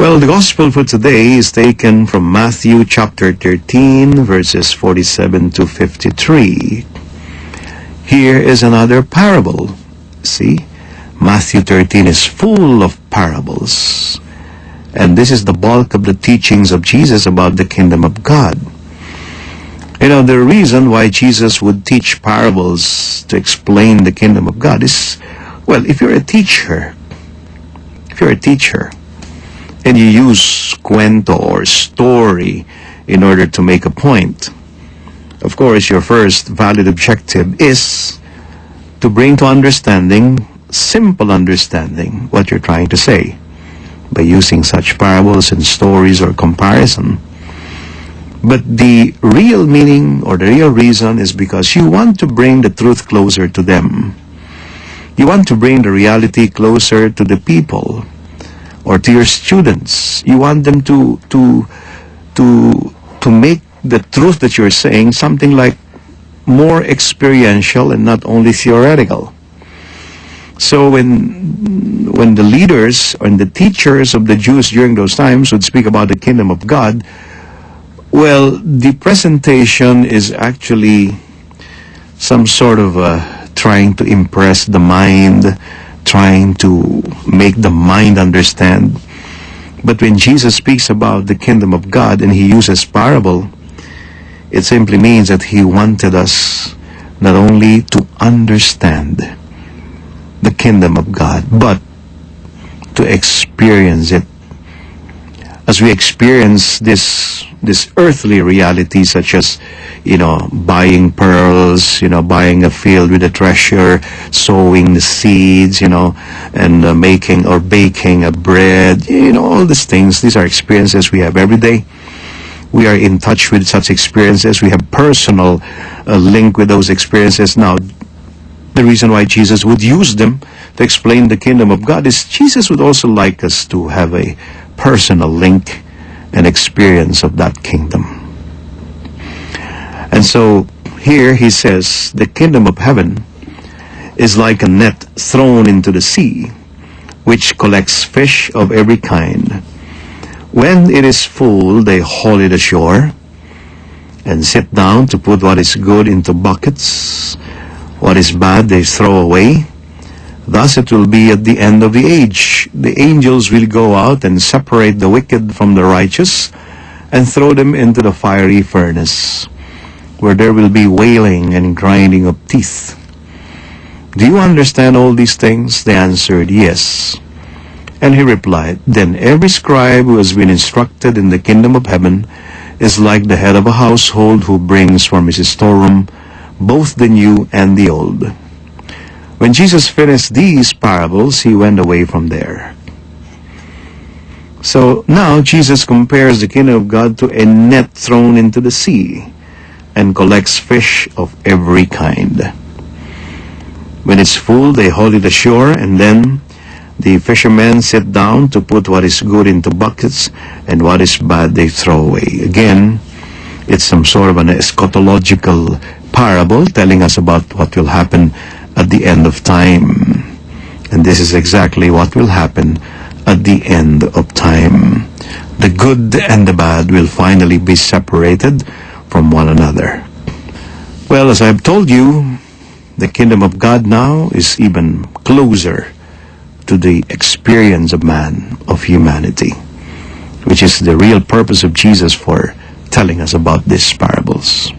Well, the gospel for today is taken from Matthew chapter 13, verses 47 to 53. Here is another parable. See, Matthew 13 is full of parables. And this is the bulk of the teachings of Jesus about the kingdom of God. You know, the reason why Jesus would teach parables to explain the kingdom of God is, well, if you're a teacher, and you use cuento or story in order to make a point, of course, your first valid objective is to bring to understanding, simple understanding, what you're trying to say by using such parables and stories or comparison. But the real meaning or the real reason is because you want to bring the truth closer to them. You want to bring the reality closer to the people or to your students. You want them to make the truth that you're saying something like more experiential and not only theoretical. So when the leaders and the teachers of the Jews during those times would speak about the kingdom of God, well, the presentation is actually some sort of trying to impress the mind, trying to make the mind understand. But when Jesus speaks about the kingdom of God and he uses parable, it simply means that he wanted us not only to understand the kingdom of God, but to experience it. As we experience this earthly reality, such as, buying pearls, buying a field with a treasure, sowing the seeds, and making or baking a bread, all these things. These are experiences we have every day. We are in touch with such experiences. We have personal link with those experiences. Now, the reason why Jesus would use them to explain the kingdom of God is Jesus would also like us to have a personal link and experience of that kingdom. And so here he says the kingdom of heaven is like a net thrown into the sea, which collects fish of every kind. When it is full, they haul it ashore and sit down to put what is good into buckets. What is bad they throw away. Thus it will be at the end of the age. The angels will go out and separate the wicked from the righteous and throw them into the fiery furnace, where there will be wailing and grinding of teeth. Do you understand all these things? They answered, yes. And he replied, then every scribe who has been instructed in the kingdom of heaven is like the head of a household who brings from his storeroom both the new and the old. When Jesus finished these parables, he went away from there. So now Jesus compares the kingdom of God to a net thrown into the sea and collects fish of every kind. When it's full, they haul it ashore, and then the fishermen sit down to put what is good into buckets, and what is bad they throw away. Again, it's some sort of an eschatological parable telling us about what will happen at the end of time. And this is exactly what will happen at the end of time. The good and the bad will finally be separated from one another. Well, as I've told you, the kingdom of God now is even closer to the experience of man, of humanity, which is the real purpose of Jesus for telling us about these parables.